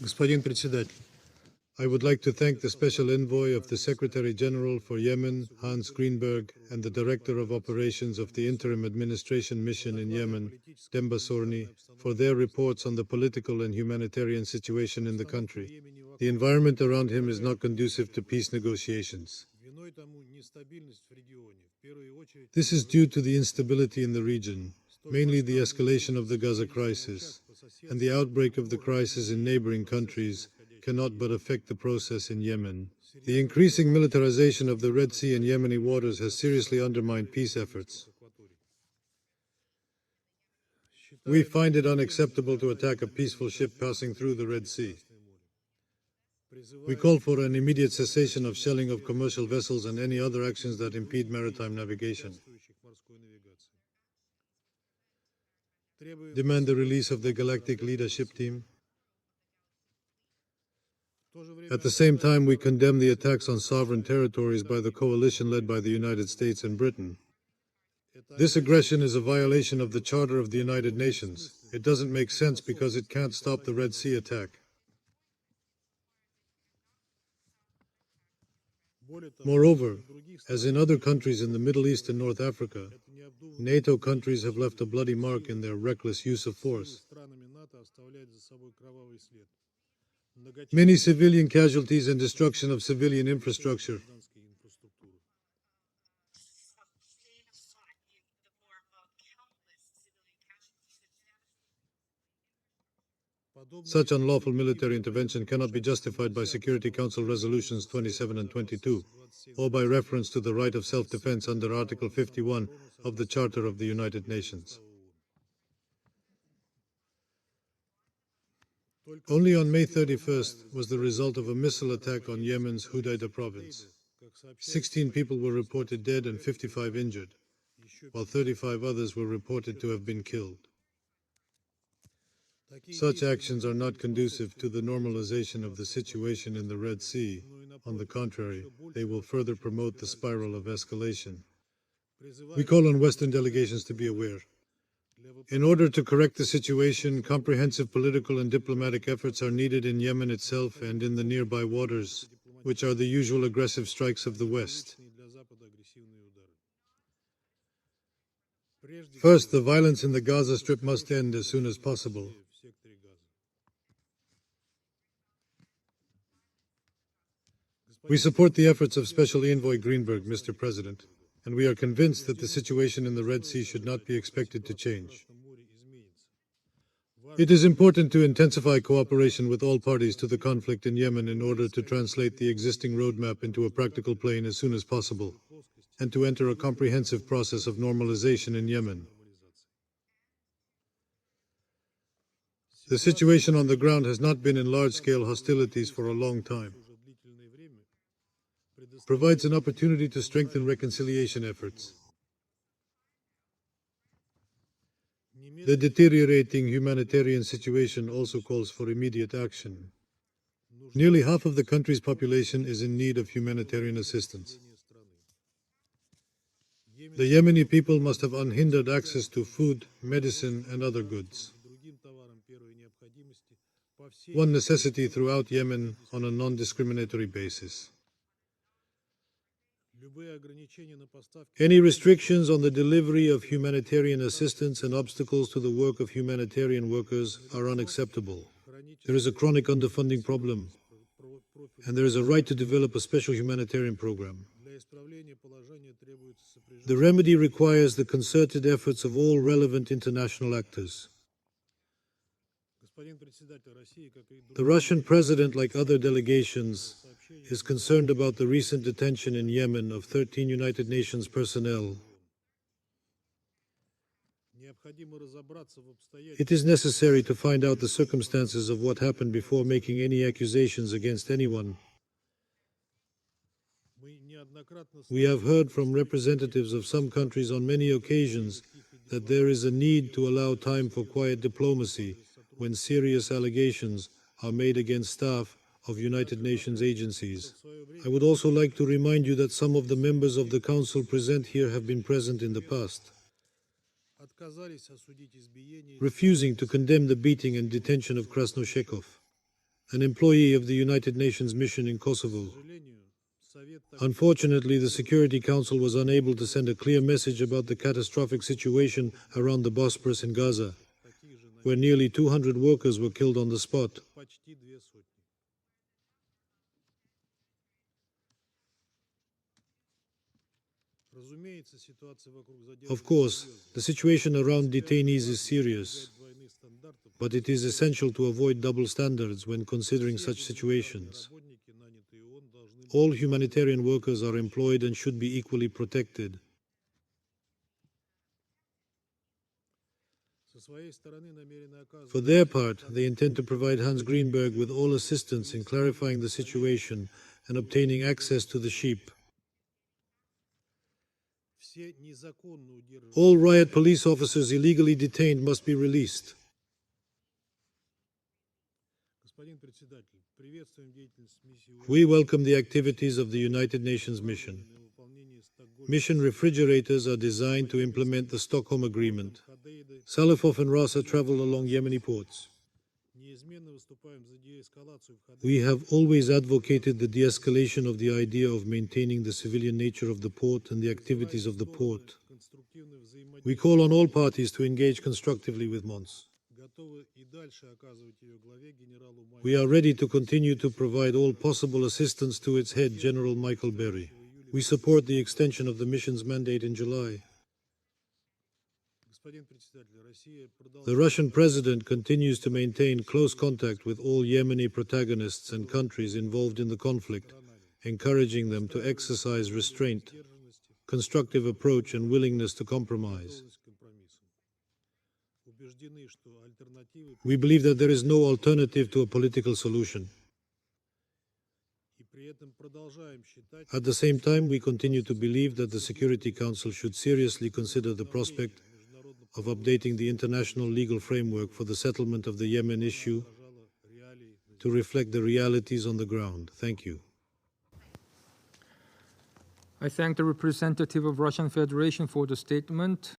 Господин Председатель, I would like to thank the Special Envoy of the Secretary General for Yemen, Hans Greenberg, and the Director of Operations of the Interim Administration Mission in Yemen, Demba Sorny, for their reports on the political and humanitarian situation in the country. The environment around him is not conducive to peace negotiations. This is due to the instability in the region, mainly the escalation of the Gaza crisis, and the outbreak of the crisis in neighboring countries cannot but affect the process in Yemen. The increasing militarization of the Red Sea and Yemeni waters has seriously undermined peace efforts. We find it unacceptable to attack a peaceful ship passing through the Red Sea. We call for an immediate cessation of shelling of commercial vessels and any other actions that impede maritime navigation. Demand the release of the Galactic Leadership Team. At the same time, we condemn the attacks on sovereign territories by the coalition led by the United States and Britain. This aggression is a violation of the Charter of the United Nations. It doesn't make sense because it can't stop the Red Sea attack. Moreover, as in other countries in the Middle East and North Africa, NATO countries have left a bloody mark in their reckless use of force. Many civilian casualties and destruction of civilian infrastructure. Such unlawful military intervention cannot be justified by Security Council Resolutions 27 and 22, or by reference to the right of self-defense under Article 51 of the Charter of the United Nations. Only on May 31st was the result of a missile attack on Yemen's Hudaydah province. 16 people were reported dead and 55 injured, while 35 others were reported to have been killed. Such actions are not conducive to the normalization of the situation in the Red Sea. On the contrary, they will further promote the spiral of escalation. We call on Western delegations to be aware. In order to correct the situation, comprehensive political and diplomatic efforts are needed in Yemen itself and in the nearby waters, which are the usual aggressive strikes of the West. First, the violence in the Gaza Strip must end as soon as possible. We support the efforts of Special Envoy Greenberg, Mr. President, and we are convinced that the situation in the Red Sea should not be expected to change. It is important to intensify cooperation with all parties to the conflict in Yemen in order to translate the existing roadmap into a practical plane as soon as possible, and to enter a comprehensive process of normalization in Yemen. The situation on the ground has not been in large-scale hostilities for a long time. Provides an opportunity to strengthen reconciliation efforts. The deteriorating humanitarian situation also calls for immediate action. Nearly half of the country's population is in need of humanitarian assistance. The Yemeni people must have unhindered access to food, medicine, and other goods. One necessity throughout Yemen on a non-discriminatory basis. Any restrictions on the delivery of humanitarian assistance and obstacles to the work of humanitarian workers are unacceptable. There is a chronic underfunding problem, and there is a right to develop a special humanitarian program. The remedy requires the concerted efforts of all relevant international actors. The Russian president, like other delegations, is concerned about the recent detention in Yemen of 13 United Nations personnel. It is necessary to find out the circumstances of what happened before making any accusations against anyone. We have heard from representatives of some countries on many occasions that there is a need to allow time for quiet diplomacy when serious allegations are made against staff of United Nations agencies. I would also like to remind you that some of the members of the Council present here have been present in the past, refusing to condemn the beating and detention of Krasnoshekov. an employee of the United Nations mission in Kosovo. Unfortunately, the Security Council was unable to send a clear message about the catastrophic situation around the Bosporus in Gaza, where nearly 200 workers were killed on the spot. Of course, the situation around detainees is serious, but it is essential to avoid double standards when considering such situations. All humanitarian workers are employed and should be equally protected. For their part, they intend to provide Hans Greenberg with all assistance in clarifying the situation and obtaining access to the sheep. All riot police officers illegally detained must be released. We welcome the activities of the United Nations mission. Mission refrigerators are designed to implement the Stockholm Agreement. Salafov and Rasa travel along Yemeni ports. We have always advocated the de-escalation of the idea of maintaining the civilian nature of the port and the activities of the port. We call on all parties to engage constructively with MONS. We are ready to continue to provide all possible assistance to its head, General Michael Berry. We support the extension of the mission's mandate in July. The Russian president continues to maintain close contact with all Yemeni protagonists and countries involved in the conflict, encouraging them to exercise restraint, constructive approach, and willingness to compromise. We believe that there is no alternative to a political solution. At the same time, we continue to believe that the Security Council should seriously consider the prospect of updating the international legal framework for the settlement of the Yemen issue to reflect the realities on the ground. Thank you. I thank the representative of Russian Federation for the statement.